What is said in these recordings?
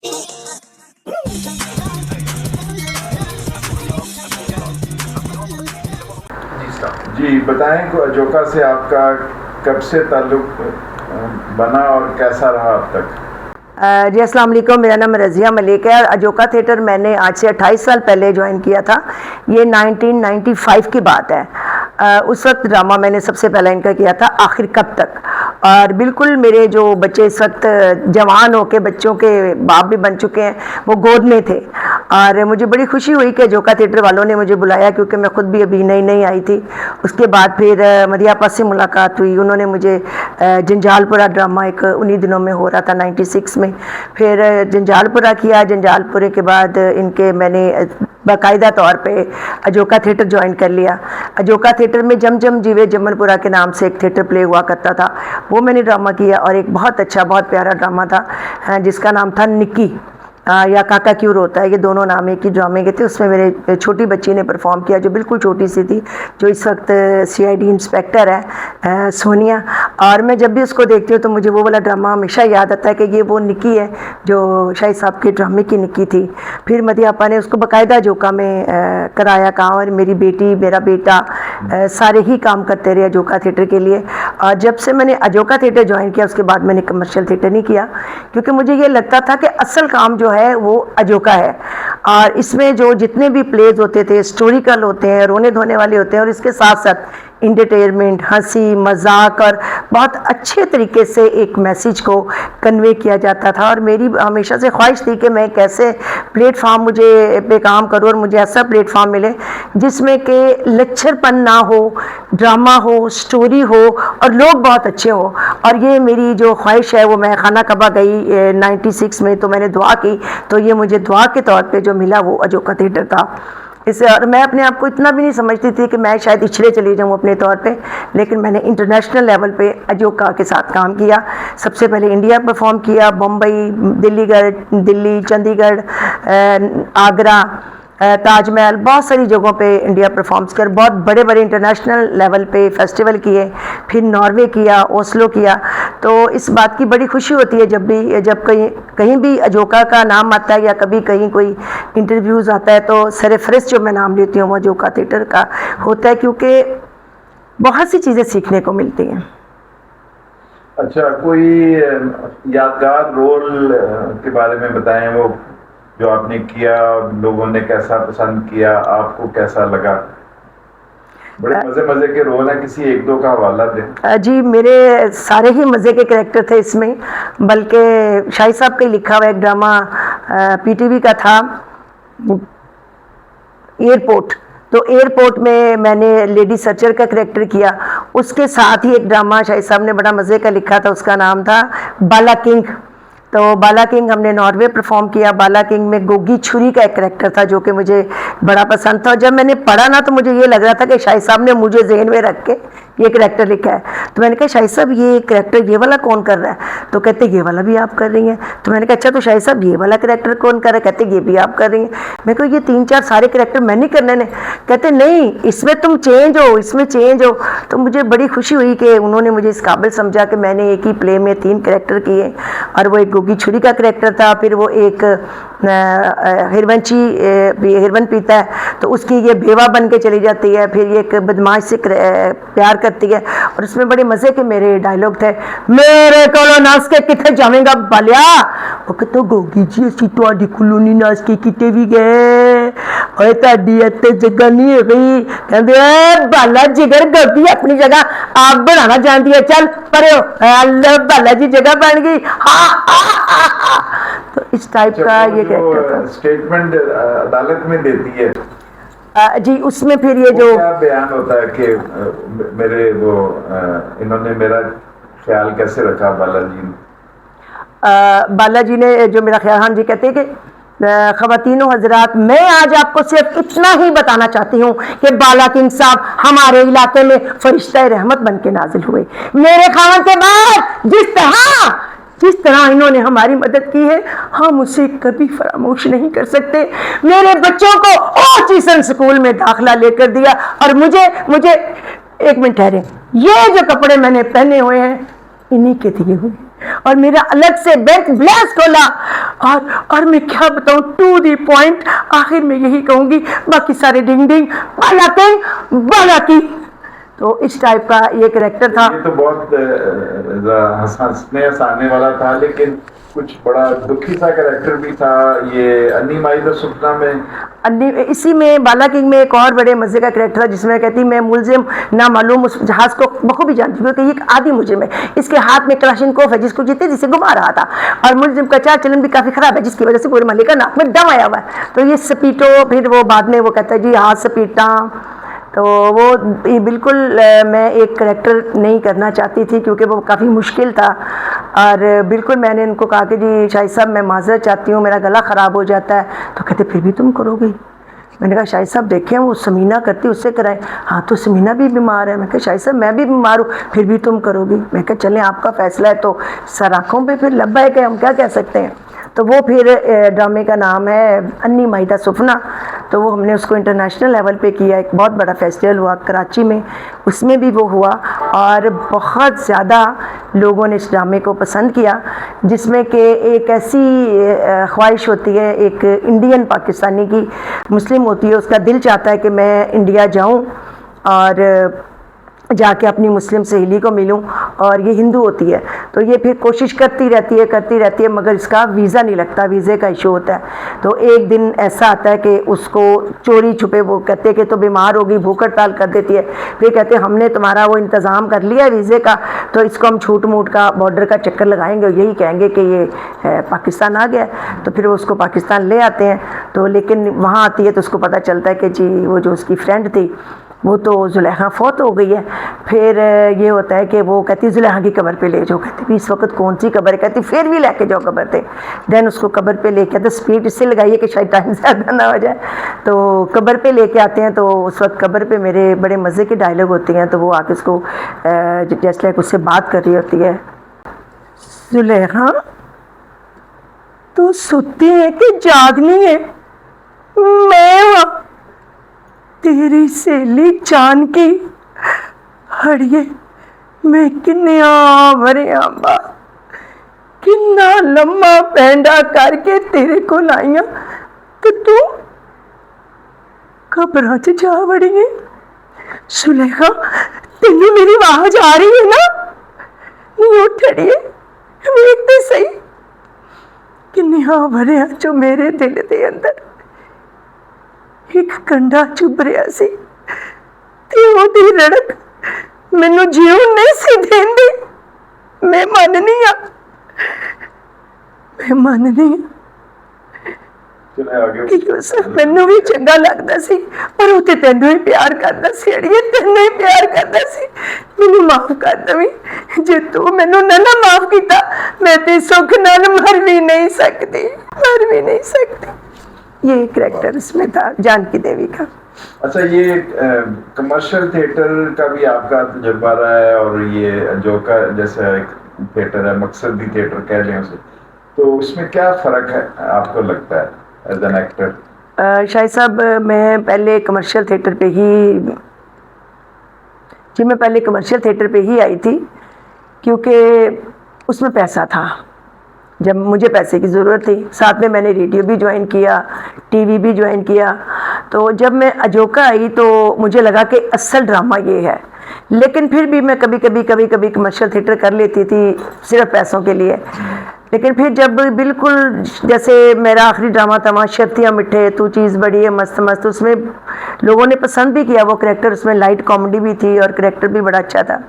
जी बताएं को अजोका से आपका कब से ताल्लुक बना और कैसा रहा अब तक? जी अस्सलाम वालेकुम, मेरा नाम रज़िया मलिक है और अजोका थिएटर मैंने आज से 28 साल पहले ज्वाइन किया था। ये 1995 की बात है। उस वक्त ड्रामा मैंने सबसे पहला इनका किया था आखिर कब तक, और बिल्कुल मेरे जो बच्चे इस वक्त जवान होके बच्चों के बाप भी बन चुके हैं, वो गोद में थे। और मुझे बड़ी खुशी हुई कि अजोका थिएटर वालों ने मुझे बुलाया, क्योंकि मैं ख़ुद भी अभी नई नई आई थी। उसके बाद फिर मरियापा से मुलाकात हुई, उन्होंने मुझे जंजालपुरा ड्रामा एक उन्हीं दिनों में हो रहा था 96 में, फिर जंजालपुरा किया। जंजालपुरे के बाद इनके मैंने बाकायदा तौर पे अजोका थिएटर ज्वाइन कर लिया। अजोका थिएटर में जम जम जीवे जमनपुरा के नाम से एक थिएटर प्ले हुआ करता था, वो मैंने ड्रामा किया और एक बहुत अच्छा बहुत प्यारा ड्रामा था जिसका नाम था निक्की या काका क्यों रोता है। ये दोनों नाम एक ही ड्रामे के थे। उसमें मेरे छोटी बच्ची ने परफॉर्म किया जो बिल्कुल छोटी सी थी, जो इस वक्त CID इंस्पेक्टर है, सोनिया। और मैं जब भी उसको देखती हूँ तो मुझे वो वाला ड्रामा हमेशा याद आता है कि ये वो निक्की है जो शाहिद साहब के ड्रामे की निक्की थी। फिर मदियापा ने उसको बाकायदा अजोका में कराया काम, और मेरी बेटी मेरा बेटा सारे ही काम करते रहे अजोका थिएटर के लिए। और जब से मैंने अजोका थिएटर ज्वाइन किया उसके बाद मैंने कमर्शियल थिएटर नहीं किया, क्योंकि मुझे ये लगता था कि असल काम जो है वो अजोका है। और इसमें जो जितने भी प्लेज होते थे हिस्टोरिकल होते हैं, रोने धोने वाले होते हैं, और इसके साथ साथ इंटरटेनमेंट, हंसी मजाक और बहुत अच्छे तरीके से एक मैसेज को कन्वे किया जाता था। और मेरी हमेशा से ख्वाहिश थी कि मैं कैसे प्लेटफार्म मुझे पे काम करूँ और मुझे ऐसा प्लेटफार्म मिले जिसमें कि लच्छरपन ना हो, ड्रामा हो, स्टोरी हो और लोग बहुत अच्छे हो। और ये मेरी जो ख्वाहिश है वो मैं खाना कबा गई 96 में, तो मैंने दुआ की, तो ये मुझे दुआ के तौर पे जो मिला वो अजोका थिएटर था। इससे और मैं अपने आप को इतना भी नहीं समझती थी कि मैं शायद पिछड़े चली जाऊँ अपने तौर पे, लेकिन मैंने इंटरनेशनल लेवल पे अजोका के साथ काम किया। सबसे पहले इंडिया परफॉर्म किया, बम्बई, दिल्ली, चंडीगढ़, आगरा, ताजमहल, बहुत सारी जगहों पे इंडिया परफॉर्म्स कर, बहुत बड़े बड़े इंटरनेशनल लेवल पे फेस्टिवल किए। फिर नॉर्वे किया, ओस्लो किया। तो इस बात की बड़ी खुशी होती है जब कहीं भी अजोका का नाम आता है या कभी कहीं कोई इंटरव्यूज़ आता है तो सरफहरिस्त जो मैं नाम लेती हूँ वो अजोका थिएटर का होता है, क्योंकि बहुत सी चीज़ें सीखने को मिलती हैं। अच्छा, कोई यादगार रोल के बारे में बताएं, वो जो आपने किया, लोगों ने कैसा पसंद किया, आपको कैसा लगा? बड़े मजे के रोल हैं, किसी एक दो का हवाला दें। जी मेरे सारे ही मज़े के कैरेक्टर थे इसमें, बल्कि शाहिद साहब का लिखा हुआ एक ड्रामा PTV का था एयरपोर्ट, तो एयरपोर्ट में मैंने लेडी सर्चर का करैक्टर किया। उसके साथ ही एक ड्रामा शाहिद साहब ने बड़ा मज़े का लिखा था, उसका नाम था बाला किंग। तो बाला किंग हमने नॉर्वे परफॉर्म किया। बाला किंग में गोगी छुरी का एक करैक्टर था जो कि मुझे बड़ा पसंद था। और जब मैंने पढ़ा ना तो मुझे ये लग रहा था कि शाहिद साहब ने मुझे जहन में रख के ये करैक्टर लिखा है। तो मैंने कहा शाहिद साहब ये करैक्टर ये वाला कौन कर रहा है? तो कहते ये वाला भी आप कर रही हैं। तो मैंने कहा अच्छा तो शाहिद साहब ये वाला करैक्टर कौन कर रहा है? कहते ये भी आप कर रही हैं। मैं कहा ये 3-4 सारे करैक्टर मैं नहीं करने ने। कहते नहीं, इसमें तुम चेंज हो, इसमें चेंज हो। तो मुझे बड़ी खुशी हुई कि उन्होंने मुझे इस काबिल समझा कि मैंने एक ही प्ले में 3 करैक्टर किए। और वो एक गोगी छुरी का करैक्टर था, फिर वो एक हिरवन पीता है तो उसकी ये बेवा बन के चली जाती है, फिर ये एक बदमाश से प्यार करती है। और उसमें बड़े मज़े के मेरे डायलॉग थे, मेरे कोलो नाच के किथे जावेगा बालिया। वो कहते गोगी जी असी तुहाडी कॉलोनी नाच के किते भी गए, ओए तुहाडी इत्थे जगह नहीं है गई। कहते बाला जिगर गोगी अपनी जगह आप बनाना जानती है, चल परे हो। बाला जी जगह बन गई। तो इस टाइप का ये स्टेटमेंट अदालत में देती है जी, उसमें फिर ये जो क्या बयान होता है कि मेरे वो इन्होंने मेरा ख्याल कैसे रखा बालाजी ने जो मेरा ख्याल, हाँ जी, कहते हैं कि ख़वातीनो हजरात, मैं आज आपको सिर्फ इतना ही बताना चाहती हूँ कि बाला किंग साहब हमारे इलाके में फरिश्ता रहमत बन के नाजिल हुए। मेरे खान के बाद जिस तरह इन्होंने हमारी मदद की है हम उसे कभी फरामोश नहीं कर सकते। मेरे बच्चों को ऑटिज्म स्कूल में दाखिला लेकर दिया। और मुझे एक मिनट ठहरे, ये जो कपड़े मैंने पहने हुए हैं इन्हीं के दिए हुए, और मेरा अलग से बैंक बैलेंस खोला। और मैं क्या बताऊं, टू दी पॉइंट, आखिर में यही कहूंगी, बाकी सारे डिंग डिंग बाला किंग बाला की। तो इस टाइप का ये कैरेक्टर था। ये तो बहुत हंसने हंसाने वाला था, लेकिन कुछ बड़ा दुखी सा कैरेक्टर भी था ये अन्नी माई द सुपना में। इसी में बाला किंग में एक और बड़े मजे का कैरेक्टर था, जिसमें कहती मैं मुलजिम ना मालूम उस जहाज को बखूबी जानती हूँ कि ये एक आदि मुलजिम है, इसके हाथ में क्लाशिनकोफ है जिसको जीते जिसे घुमा रहा था, और मुलजिम का चाल चलन भी काफी खराब है जिसकी वजह से पूरे महल का नाक में दम आया हुआ है। तो ये सपीटो, फिर वो बाद में वो कहता है जी हाँ सपीटा। तो वो ये बिल्कुल मैं एक करेक्टर नहीं करना चाहती थी क्योंकि वो काफ़ी मुश्किल था, और बिल्कुल मैंने इनको कहा कि जी शाहिद साहब मैं माजरत चाहती हूँ, मेरा गला ख़राब हो जाता है। तो कहते फिर भी तुम करोगी? मैंने कहा शाहिद साहब देखें वो समीना करती उससे कराएं। हाँ तो समीना भी बीमार है। मैं कहा शाहिद साहब मैं भी बीमार हूँ, फिर भी तुम करोगी? मैं कहा चलें आपका फैसला है, तो सर आँखों पे फिर लब्बा है कि हम क्या कह सकते हैं। तो वो फिर ड्रामे का नाम है अन्नी माई दा सुपना। तो वो हमने उसको इंटरनेशनल लेवल पे किया, एक बहुत बड़ा फेस्टिवल हुआ कराची में, उसमें भी वो हुआ, और बहुत ज़्यादा लोगों ने इस ड्रामे को पसंद किया, जिसमें कि एक ऐसी ख्वाहिश होती है एक इंडियन पाकिस्तानी की, मुस्लिम होती है, उसका दिल चाहता है कि मैं इंडिया जाऊं और जाके अपनी मुस्लिम सहेली को मिलूं, और ये हिंदू होती है। तो ये फिर कोशिश करती रहती है मगर इसका वीज़ा नहीं लगता, वीज़े का इशू होता है। तो एक दिन ऐसा आता है कि उसको चोरी छुपे, वो कहते हैं कि तो बीमार होगी, भूख हड़ताल कर देती है, फिर कहते हैं हमने तुम्हारा वो इंतज़ाम कर लिया है वीज़े का, तो इसको हम छूट मूट का बॉर्डर का चक्कर लगाएंगे और यही कहेंगे कि ये पाकिस्तान आ गया। तो फिर वो उसको पाकिस्तान ले आते हैं। तो लेकिन वहाँ आती है तो उसको पता चलता है कि जी वो जो उसकी फ्रेंड थी वो तो जुलेखा फौत हो गई है। फिर ये होता है कि वो कहती जुलेखा की कब्र पे ले जाओ। कहती भी इस वक्त कौन सी कब्र है? कहती फिर भी लेके जाओ कब्र पे। देन उसको कब्र पे लेके आते, स्पीड इससे लगाइए कि शायद टाइम ज़्यादा ना हो जाए। तो कब्र पे लेके आते हैं, तो उस वक्त कब्र पे मेरे बड़े मज़े के डायलॉग होते हैं। तो वो आके उसको जैसे उससे बात कर रही होती है, जुलेखा तो सोती है कि जागनी है? मैं तेरी सहेली जान की हड़िए मैं किन्या भरिया बा किन्ना लम्मा पैंडा करके तेरे को लाइया कि तू कब्रां च जा वड़ी है। सुलेखा तेनू मेरी आवाज आ रही है ना? नहीं उठ अड़िए वेखते सही किन्निया भरिया जो मेरे दिल के अंदर एक कंडा चुभ रहा सी, ते ओदी रड़क मैनू जीव नहीं सी देंदी। मैं मननी आ, मैं मननी मैनू भी चंगा लगता सी, पर वो ते तेनू ही प्यार करता सी। अड़िए तेनू ही प्यार करता सी। मैनू माफ कर दवी, जे तू मैनू ना माफ किया मैं ते सुख नाल मर भी नहीं सकती, मर भी नहीं सकती। ये कैरेक्टर इसमें था जानकी देवी का। अच्छा, ये कमर्शियल थिएटर का भी आपका तजुर्बा रहा है, और ये जोका जैसा एक थिएटर है, मकसदी थिएटर कह लें उसे, तो इसमें क्या फ़र्क है आपको लगता है एज एन एक्टर? शाहिद साहब मैं पहले कमर्शियल थिएटर पे ही मैं पहले कमर्शियल थिएटर पे ही आई थी, क्योंकि उसमें पैसा था, जब मुझे पैसे की ज़रूरत थी। साथ में मैंने रेडियो भी ज्वाइन किया, टीवी भी ज्वाइन किया। तो जब मैं अजोका आई तो मुझे लगा कि असल ड्रामा ये है, लेकिन फिर भी मैं कभी कभी कमर्शियल थिएटर कर लेती थी सिर्फ पैसों के लिए। लेकिन फिर जब बिल्कुल जैसे मेरा आखिरी ड्रामा था माशरतियाँ मिठे तू चीज़ बड़ी है मस्त मस्त, उसमें लोगों ने पसंद भी किया वो करेक्टर, उसमें लाइट कॉमेडी भी थी और करेक्टर भी बड़ा अच्छा था।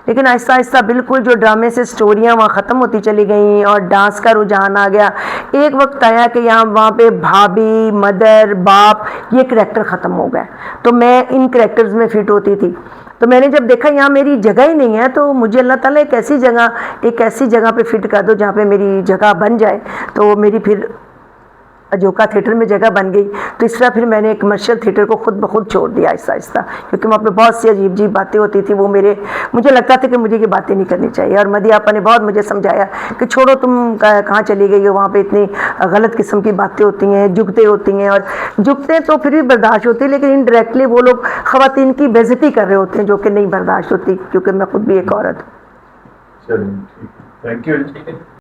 लेकिन आहिस्ता आहिस्ता बिल्कुल जो ड्रामे से स्टोरियाँ वहाँ ख़त्म होती चली गई और डांस का रुझान आ गया। एक वक्त आया कि यहाँ वहाँ पे भाभी, मदर, बाप, ये करेक्टर ख़त्म हो गए, तो मैं इन करेक्टर्स में फिट होती थी। तो मैंने जब देखा यहाँ मेरी जगह ही नहीं है, तो मुझे अल्लाह ताला एक ऐसी जगह पे फिट कर दो जहाँ पे मेरी जगह बन जाए। तो मेरी फिर अजोका थिएटर में जगह बन गई। तो इस तरह फिर मैंने कमर्शियल थिएटर को खुद ब खुद छोड़ दिया आहिस्ता आहिस्ता, क्योंकि वहाँ पे बहुत सी अजीब बातें होती थी। वो मुझे लगता था कि मुझे ये बातें नहीं करनी चाहिए, और मदी आपा ने बहुत मुझे समझाया कि छोड़ो, तुम कहाँ चली गई हो, वहाँ पे इतनी गलत किस्म की बातें होती हैं, जुगतें होती हैं, और जुगतें तो फिर भी बर्दाश्त होती है, लेकिन इनडायरेक्टली वो लोग ख़वातीन की बेइज्जती कर रहे होते हैं, जो कि नहीं बर्दाश्त होती, क्योंकि मैं खुद भी एक औरत हूँ। चलिए, थैंक यू।